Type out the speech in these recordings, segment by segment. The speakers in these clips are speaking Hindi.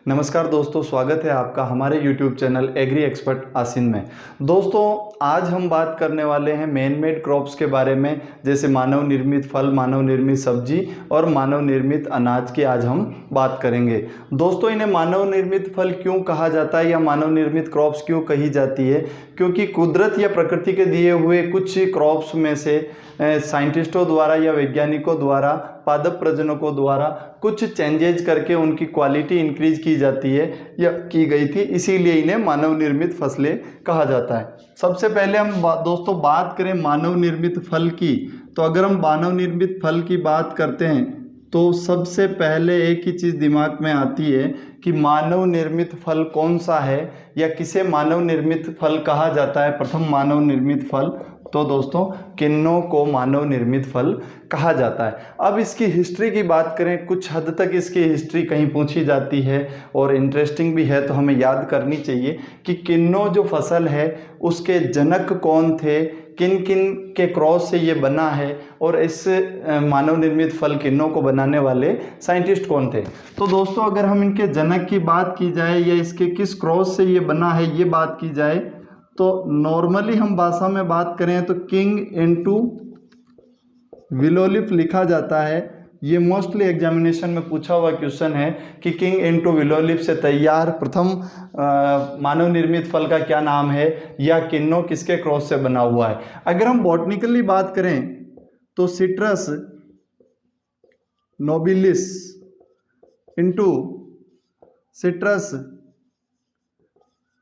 नमस्कार दोस्तों, स्वागत है आपका हमारे YouTube चैनल एग्री एक्सपर्ट आसिन में। दोस्तों, आज हम बात करने वाले हैं मैन मेड क्रॉप्स के बारे में, जैसे मानव निर्मित फल, मानव निर्मित सब्जी और मानव निर्मित अनाज की आज हम बात करेंगे। दोस्तों, इन्हें मानव निर्मित फल क्यों कहा जाता है या मानव निर्मित क्रॉप्स क्यों कही जाती है? क्योंकि कुदरत या प्रकृति के दिए हुए कुछ क्रॉप्स में से साइंटिस्टों द्वारा या वैज्ञानिकों द्वारा, पादप प्रजनकों द्वारा कुछ चेंजेज करके उनकी क्वालिटी इंक्रीज की जाती है या की गई थी, इसीलिए इन्हें मानव निर्मित फसलें कहा जाता है। सबसे पहले हम दोस्तों बात करें मानव निर्मित फल की, तो अगर हम मानव निर्मित फल की बात करते हैं तो सबसे पहले एक ही चीज़ दिमाग में आती है कि मानव निर्मित फल कौन सा है या किसे मानव निर्मित फल कहा जाता है। प्रथम मानव निर्मित फल, तो दोस्तों किन्नों को मानव निर्मित फल कहा जाता है। अब इसकी हिस्ट्री की बात करें, कुछ हद तक इसकी हिस्ट्री कहीं पूछी जाती है और इंटरेस्टिंग भी है, तो हमें याद करनी चाहिए कि किन्नों जो फसल है उसके जनक कौन थे, किन किन के क्रॉस से ये बना है और इस मानव निर्मित फल किन्नों को बनाने वाले साइंटिस्ट कौन थे। तो दोस्तों, अगर हम इनके जनक की बात की जाए या इसके किस क्रॉस से ये बना है ये बात की जाए, तो नॉर्मली हम भाषा में बात करें तो किंग इनटू विलोलिफ लिखा जाता है। ये मोस्टली एग्जामिनेशन में पूछा हुआ क्वेश्चन है कि किंग इनटू विलोलिफ से तैयार प्रथम मानव निर्मित फल का क्या नाम है या किन्नों किसके क्रॉस से बना हुआ है। अगर हम बॉटनिकली बात करें तो Citrus nobilis into Citrus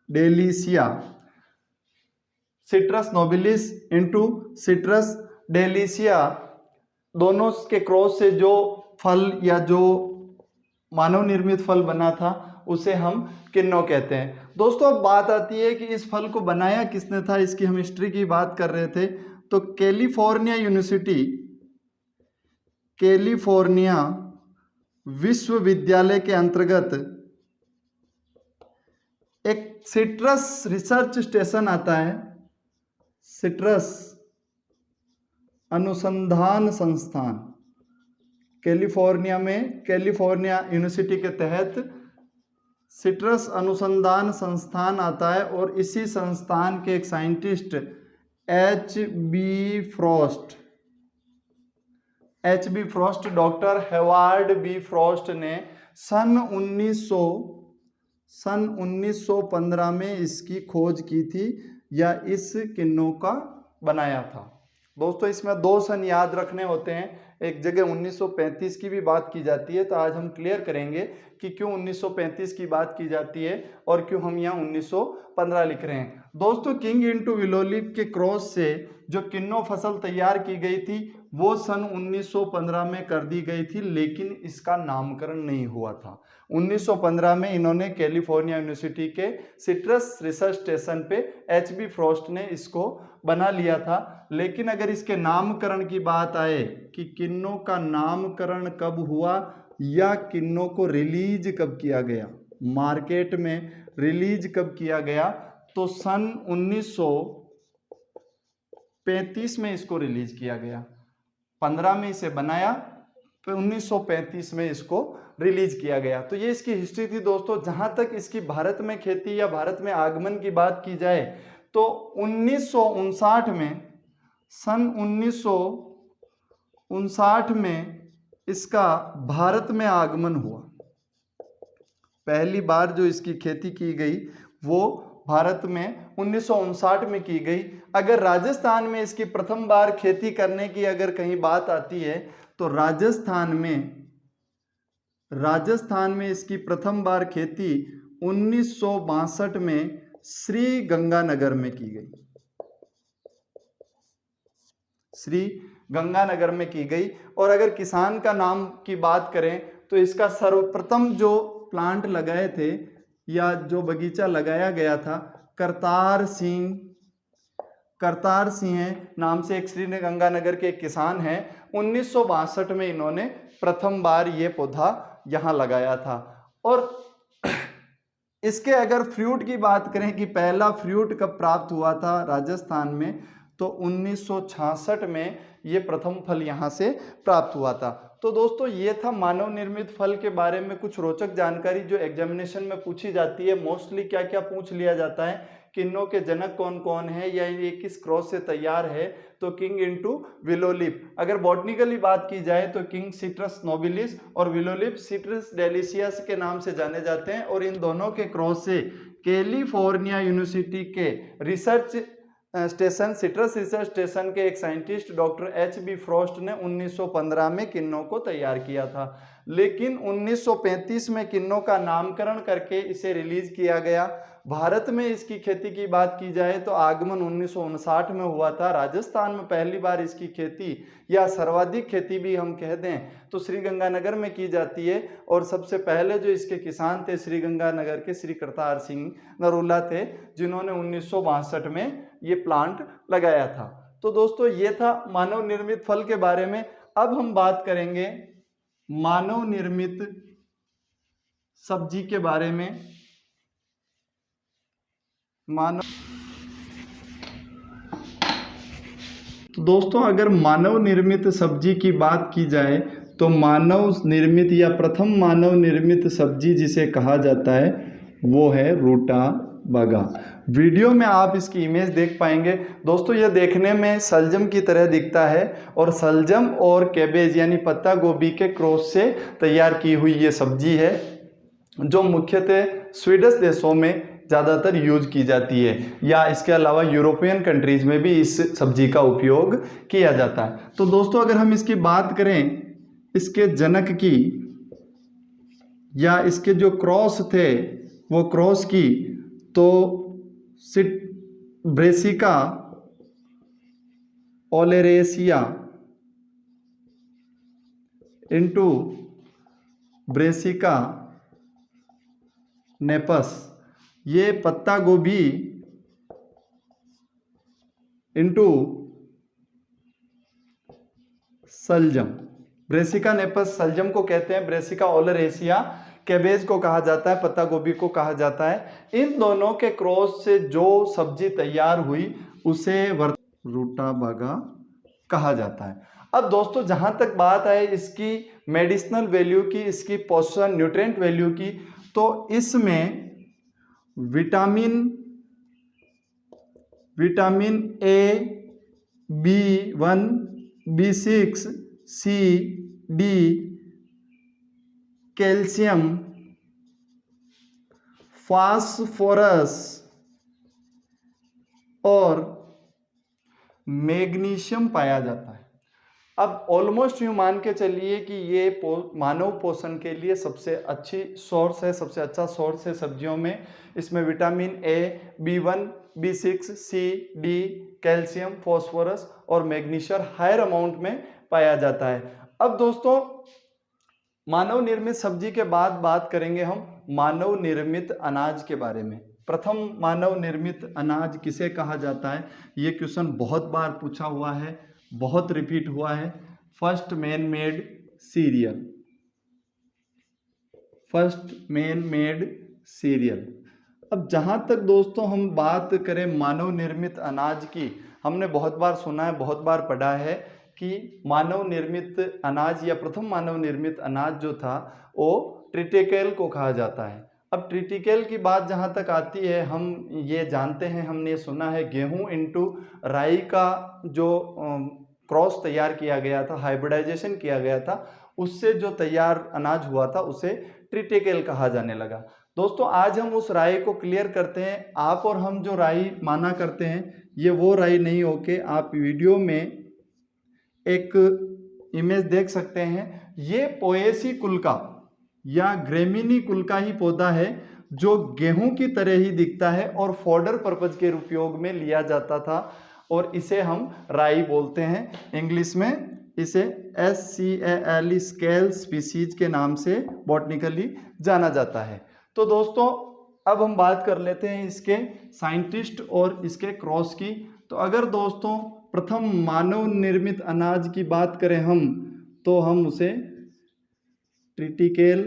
deliciosa, Citrus nobilis into Citrus deliciosa, दोनों के क्रॉस से जो फल या जो मानव निर्मित फल बना था उसे हम किन्नों कहते हैं। दोस्तों, अब बात आती है कि इस फल को बनाया किसने था, इसकी हम हिस्ट्री की बात कर रहे थे। तो कैलिफोर्निया यूनिवर्सिटी, कैलिफोर्निया विश्वविद्यालय के अंतर्गत एक सिट्रस रिसर्च स्टेशन आता है, सिट्रस अनुसंधान संस्थान। कैलिफोर्निया में कैलिफोर्निया यूनिवर्सिटी के तहत सिट्रस अनुसंधान संस्थान आता है और इसी संस्थान के एक scientist H B Frost, doctor Howard B Frost ने सन 1915 में इसकी खोज की थी या इस किन्नों का बनाया था। दोस्तों, इसमें दो सन याद रखने होते हैं, एक जगह 1935 की भी बात की जाती है, तो आज हम क्लियर करेंगे कि क्यों 1935 की बात की जाती है और क्यों हम यहाँ 1915 लिख रहे हैं। दोस्तों, किंग इनटू विलोलिफ के क्रॉस से जो किन्नों फसल तैयार की गई थी वो सन 1915 में कर दी गई थी, लेकिन इसका नामकरण नहीं हुआ था। 1915 में इन्होंने कैलिफोर्निया यूनिवर्सिटी के सिट्रस रिसर्च स्टेशन पे एच बी फ्रॉस्ट ने इसको बना लिया था। लेकिन अगर इसके नामकरण की बात आए कि किन्नों का नामकरण कब हुआ या किन्नों को रिलीज कब किया गया, मार्केट में रिलीज कब किया गया, तो सन 1935 में इसको रिलीज किया गया। 15 में इसे बनाया, तो 1935 में इसको रिलीज किया गया। तो ये इसकी हिस्ट्री थी दोस्तों। जहां तक इसकी भारत में खेती या भारत में आगमन की बात की जाए तो 1959 में, सन 1959 में इसका भारत में आगमन हुआ। पहली बार जो इसकी खेती की गई वो भारत में 1959 में की गई। अगर राजस्थान में इसकी प्रथम बार खेती करने की अगर कहीं बात आती है तो राजस्थान में इसकी प्रथम बार खेती 1962 में श्री गंगानगर में की गई, श्री गंगानगर में की गई। और अगर किसान का नाम की बात करें तो इसका सर्वप्रथम जो प्लांट लगाए थे या जो बगीचा लगाया गया था, करतार सिंह नाम से एक श्री गंगानगर के एक किसान हैं। 1962 में इन्होंने प्रथम बार ये पौधा यहाँ लगाया था। और इसके अगर फ्रूट की बात करें कि पहला फ्रूट कब प्राप्त हुआ था राजस्थान में, तो 1966 में ये प्रथम फल यहाँ से प्राप्त हुआ था। तो दोस्तों ये था मानव निर्मित फल के बारे में कुछ रोचक जानकारी जो एग्जामिनेशन में पूछी जाती है। मोस्टली क्या क्या पूछ लिया जाता है, किन्नों के जनक कौन कौन है या ये किस क्रॉस से तैयार है, तो किंग इंटू विलो लीफ। अगर बॉटनिकली बात की जाए तो किंग सिट्रस नोबिलिस और विलो लीफ सिट्रस डेलिशियस के नाम से जाने जाते हैं, और इन दोनों के क्रॉस से कैलिफोर्निया यूनिवर्सिटी के research station citrus research station के एक साइंटिस्ट डॉक्टर एच.बी. फ्रॉस्ट ने 1915 में किन्नों को तैयार किया था, लेकिन 1935 में किन्नों का नामकरण करके इसे रिलीज किया गया। भारत में इसकी खेती की बात की जाए तो आगमन 1959 में हुआ था। राजस्थान में पहली बार इसकी खेती या सर्वाधिक खेती भी हम कह दें तो श्रीगंगानगर में की जाती है, और सबसे पहले जो इसके किसान थे श्रीगंगानगर के श्री करतार सिंह नरोला थे, जिन्होंने 1962 में ये प्लांट लगाया था। तो दोस्तों ये था मानव निर्मित फल के बारे में। अब हम बात करेंगे मानव निर्मित सब्जी के बारे में। तो दोस्तों अगर मानव निर्मित सब्जी की बात की जाए तो मानव निर्मित या प्रथम मानव निर्मित सब्जी जिसे कहा जाता है वो है रूटा बागा। वीडियो में आप इसकी इमेज देख पाएंगे। दोस्तों यह देखने में सलजम की तरह दिखता है, और सलजम और कैबेज यानी पत्ता गोभी के क्रॉस से तैयार की हुई ये सब्जी है, जो मुख्यतः स्वीडिश देशों में ज़्यादातर यूज की जाती है, या इसके अलावा यूरोपियन कंट्रीज में भी इस सब्जी का उपयोग किया जाता है। तो दोस्तों अगर हम इसकी बात करें इसके जनक की, या इसके जो क्रॉस थे वो क्रॉस की, तो Brassica oleracea into Brassica napus, ये पत्ता गोभी इंटू सलजम। ब्रेसिका नेपस सलजम को कहते हैं, ब्रेसिका ओलेरेसिया कैबेज को कहा जाता है, पत्ता गोभी को कहा जाता है। इन दोनों के क्रॉस से जो सब्जी तैयार हुई उसे रूटा बागा कहा जाता है। अब दोस्तों जहां तक बात है इसकी मेडिसिनल वैल्यू की, इसकी पोषण न्यूट्रिएंट वैल्यू की, तो इसमें vitamin A, B1, B6, C, D, calcium, phosphorus और मैग्नीशियम पाया जाता है। अब ऑलमोस्ट यूँ मान के चलिए कि ये मानव पोषण के लिए सबसे अच्छी सोर्स है, सबसे अच्छा सोर्स है सब्जियों में। इसमें vitamin A, B1, B6, C, D, calcium, phosphorus और मैग्नीशियम हायर अमाउंट में पाया जाता है। अब दोस्तों मानव निर्मित सब्जी के बाद बात करेंगे हम मानव निर्मित अनाज के बारे में। प्रथम मानव निर्मित अनाज किसे कहा जाता है, ये क्वेश्चन बहुत बार पूछा हुआ है, बहुत रिपीट हुआ है। First man made serial, first man made serial. अब जहाँ तक दोस्तों हम बात करें मानव निर्मित अनाज की, हमने बहुत बार सुना है, बहुत बार पढ़ा है कि मानव निर्मित अनाज या प्रथम मानव निर्मित अनाज जो था वो ट्रिटिकेल को कहा जाता है। अब ट्रिटिकेल की बात जहाँ तक आती है, हम ये जानते हैं, हमने सुना है गेहूं इंटू राई का जो क्रॉस तैयार किया गया था, हाइब्रिडाइजेशन किया गया था, उससे जो तैयार अनाज हुआ था उसे ट्रिटिकेल कहा जाने लगा। दोस्तों आज हम उस राई को क्लियर करते हैं। आप और हम जो राई माना करते हैं ये वो राई नहीं होके, आप वीडियो में एक इमेज देख सकते हैं, ये पोएसी कुल का या ग्रेमिनी कुल का ही पौधा है जो गेहूं की तरह ही दिखता है और फॉडर पर्पज के उपयोग में लिया जाता था, और इसे हम राई बोलते हैं। इंग्लिश में इसे SCAL स्केल स्पीसीज के नाम से बॉटनिकली जाना जाता है। तो दोस्तों अब हम बात कर लेते हैं इसके साइंटिस्ट और इसके क्रॉस की। तो अगर दोस्तों प्रथम मानव निर्मित अनाज की बात करें हम, तो हम उसे ट्रिटिकेल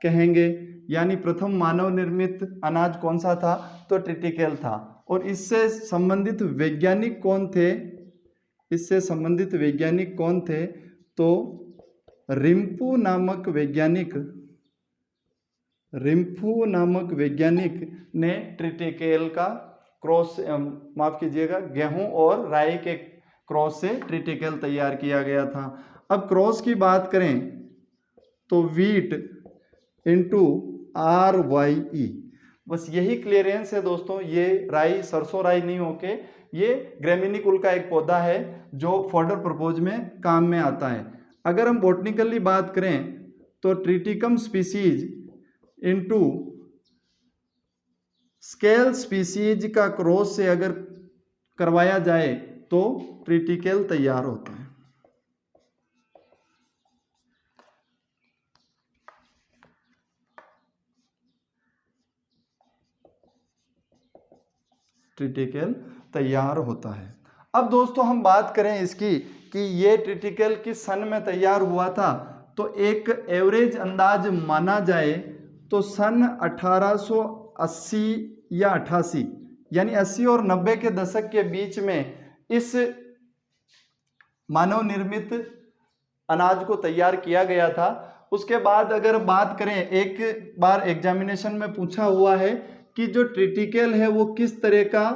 कहेंगे, यानी प्रथम मानव निर्मित अनाज कौन सा था, तो ट्रिटिकेल था। और इससे संबंधित वैज्ञानिक कौन थे, इससे संबंधित वैज्ञानिक कौन थे, तो रिम्पू नामक वैज्ञानिक ने ट्रिटिकेल का क्रॉस, माफ कीजिएगा, गेहूं और राई के क्रॉस से ट्रिटिकेल तैयार किया गया था। अब क्रॉस की बात करें तो वीट इंटू RYE, बस यही क्लियरेंस है दोस्तों। ये राई सरसों राई नहीं होके ये ग्रेमिनी कुल का एक पौधा है जो फॉडर पर्पज में काम में आता है। अगर हम बॉटनिकली बात करें तो Triticum species into scale species का क्रॉस से अगर करवाया जाए तो ट्रिटिकेल तैयार होता है। ट्रिटिकेल तैयार होता है। अब दोस्तों हम बात करें इसकी कि ये ट्रिटिकेल किस सन में तैयार हुआ था, तो एक एवरेज अंदाज माना जाए तो सन 1880 या 88, यानी 80 और 90 के दशक के बीच में इस मानव निर्मित अनाज को तैयार किया गया था। उसके बाद अगर बात करें, एक बार एग्जामिनेशन में पूछा हुआ है कि जो ट्रिटिकेल है वो किस तरह का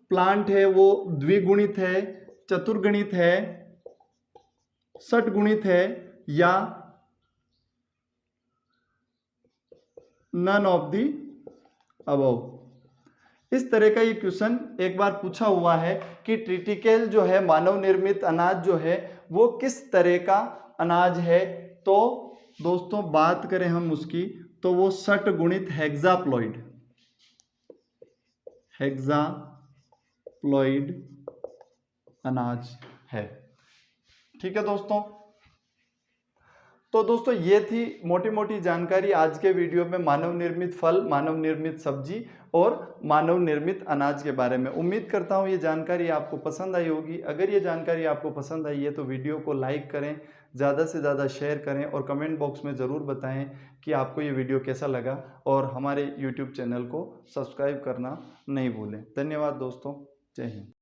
प्लांट है, वो द्विगुणित है, चतुर्गुणित है, षटगुणित है या नन ऑफ दी अबव। इस तरह का ये क्वेश्चन एक बार पूछा हुआ है कि ट्रिटिकेल जो है मानव निर्मित अनाज जो है वो किस तरह का अनाज है। तो दोस्तों बात करें हम उसकी तो वो षटगुणित हेक्साप्लॉइड अनाज है। ठीक है दोस्तों, तो दोस्तों ये थी मोटी मोटी जानकारी आज के वीडियो में मानव निर्मित फल, मानव निर्मित सब्जी और मानव निर्मित अनाज के बारे में। उम्मीद करता हूँ ये जानकारी आपको पसंद आई होगी। अगर ये जानकारी आपको पसंद आई है तो वीडियो को लाइक करें, ज़्यादा से ज़्यादा शेयर करें और कमेंट बॉक्स में ज़रूर बताएं कि आपको ये वीडियो कैसा लगा, और हमारे YouTube चैनल को सब्सक्राइब करना नहीं भूलें। धन्यवाद दोस्तों, जय हिंद।